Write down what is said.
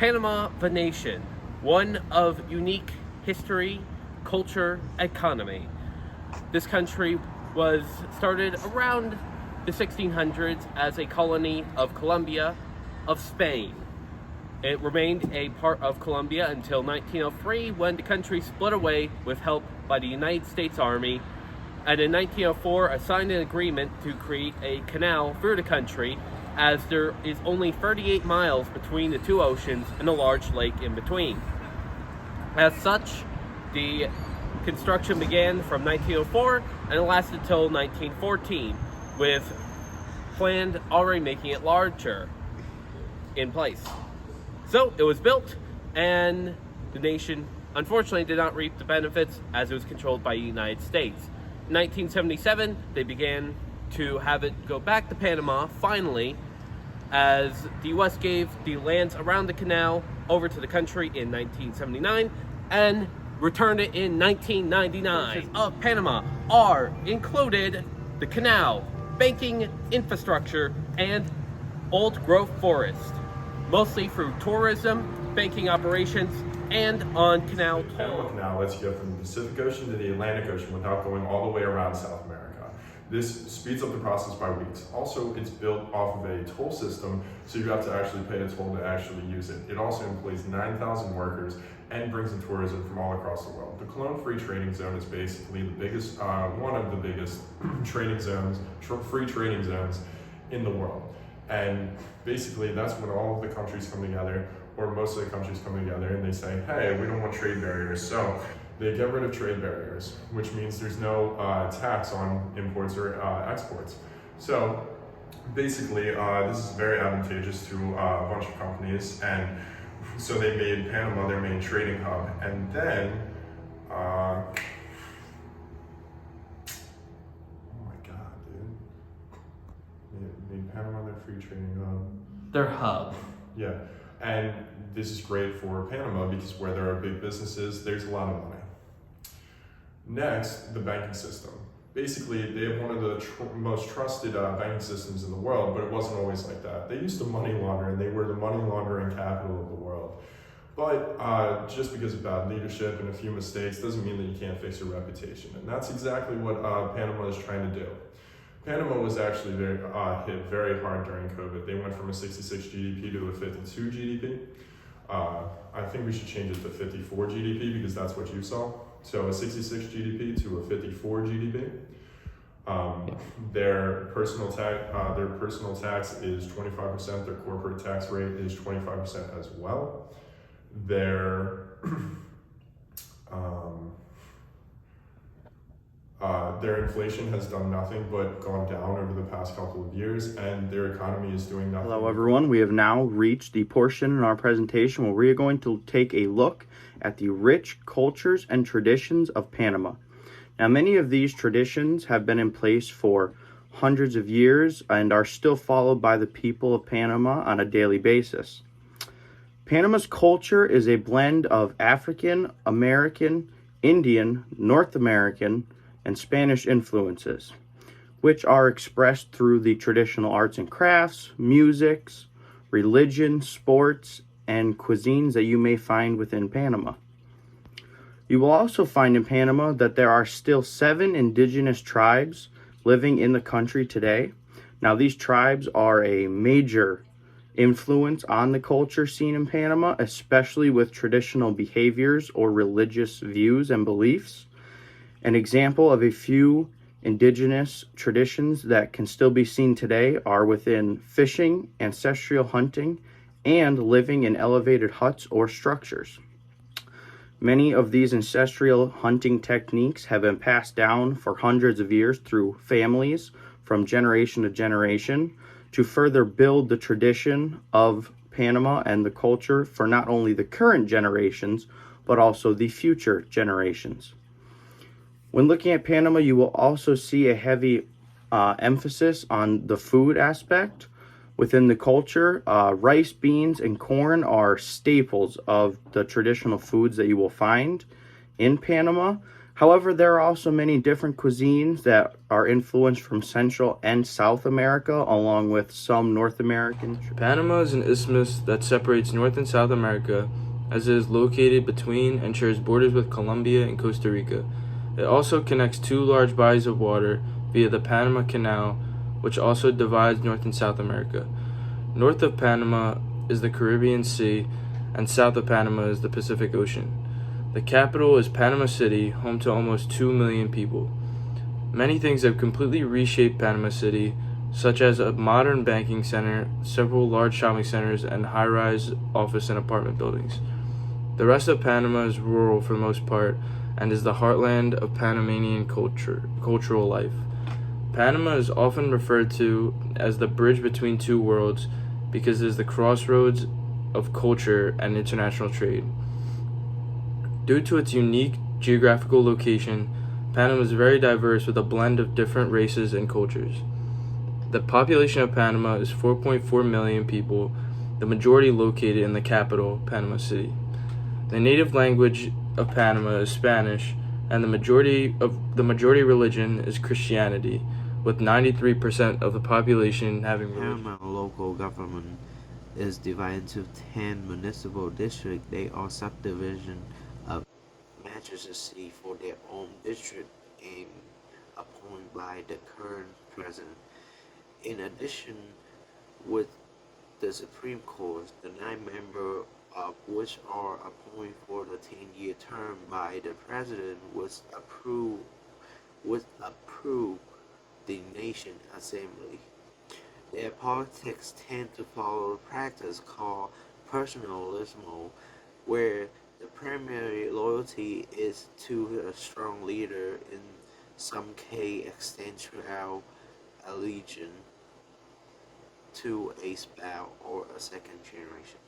Panama, the nation, one of unique history, culture, economy. This country was started around the 1600s as a colony of Colombia of Spain. It remained a part of Colombia until 1903, when the country split away with help by the United States Army, and in 1904 signed an agreement to create a canal through the country, as there is only 38 miles between the two oceans and a large lake in between. As such, the construction began from 1904 and it lasted till 1914, with planned already making it larger in place. So it was built, and the nation unfortunately did not reap the benefits, as it was controlled by the United States. In 1977, they began to have it go back to Panama, finally, as the U.S. gave the lands around the canal over to the country in 1979 and returned it in 1999. Of Panama are included the canal, banking infrastructure, and old growth forest, mostly through tourism, banking operations, and on canal The Panama Canal lets you go from the Pacific Ocean to the Atlantic Ocean without going all the way around South America. This speeds up the process by weeks. Also, it's built off of a toll system, so you have to actually pay a toll to actually use it. It also employs 9,000 workers and brings in tourism from all across the world. The Cologne Free Trading Zone is basically the biggest, one of the biggest trading zones, free trading zones in the world. And basically, that's when all of the countries come together, or most of the countries come together, and they say, hey, we don't want trade barriers. So they get rid of trade barriers, which means there's no tax on imports or exports. So basically, this is very advantageous to a bunch of companies, and so they made Panama their main trading hub. And then, oh my God, dude. Made Panama their free trading hub. their hub. Yeah, and this is great for Panama because where there are big businesses, there's a lot of money. Next, the banking system. Basically, they have one of the most trusted banking systems in the world, but it wasn't always like that. They used to money launder, and they were the money laundering capital of the world. But just because of bad leadership and a few mistakes doesn't mean that you can't fix your reputation. And that's exactly what Panama is trying to do. Panama was actually hit very hard during COVID. They went from a 66 GDP to a 52 GDP. I think we should change it to 54 GDP because that's what you saw. So a 66 GDP to a 54 GDP. Their personal tax is 25%. Their corporate tax rate is 25% as well. Their inflation has done nothing but gone down over the past couple of years, and their economy is doing nothing. Hello everyone, we have now reached the portion in our presentation where we are going to take a look at the rich cultures and traditions of Panama. Now, many of these traditions have been in place for hundreds of years and are still followed by the people of Panama on a daily basis. Panama's culture is a blend of African, American, Indian, North American, and Spanish influences, which are expressed through the traditional arts and crafts, musics, religion, sports, and cuisines that you may find within Panama. You will also find in Panama that there are still 7 indigenous tribes living in the country today. Now, these tribes are a major influence on the culture scene in Panama, especially with traditional behaviors or religious views and beliefs. An example of a few indigenous traditions that can still be seen today are within fishing, ancestral hunting, and living in elevated huts or structures. Many of these ancestral hunting techniques have been passed down for hundreds of years through families from generation to generation to further build the tradition of Panama and the culture for not only the current generations, but also the future generations. When looking at Panama, you will also see a heavy emphasis on the food aspect within the culture. Rice, beans, and corn are staples of the traditional foods that you will find in Panama. However, there are also many different cuisines that are influenced from Central and South America, along with some North American. Panama is an isthmus that separates North and South America, as it is located between and shares borders with Colombia and Costa Rica. It also connects two large bodies of water via the Panama Canal, which also divides North and South America. North of Panama is the Caribbean Sea, and south of Panama is the Pacific Ocean. The capital is Panama City, home to almost 2 million people. Many things have completely reshaped Panama City, such as a modern banking center, several large shopping centers, and high-rise office and apartment buildings. The rest of Panama is rural for the most part and is the heartland of Panamanian cultural life. Panama is often referred to as the bridge between two worlds because it is the crossroads of culture and international trade. Due to its unique geographical location, Panama is very diverse with a blend of different races and cultures. The population of Panama is 4.4 million people, the majority located in the capital, Panama City. The native language of Panama is Spanish, and the majority religion is Christianity, with 93% of the population having religion. Panama local government is divided into 10 municipal districts. They are subdivisions of Manchester City for their own district and appointed by the current president. In addition, with the Supreme Court, the 9 members of which are appointed for the 10-year term by the president was approved the Nation Assembly. Their politics tend to follow a practice called personalismo, where the primary loyalty is to a strong leader, in some case extensional allegiance to a spouse or a second generation.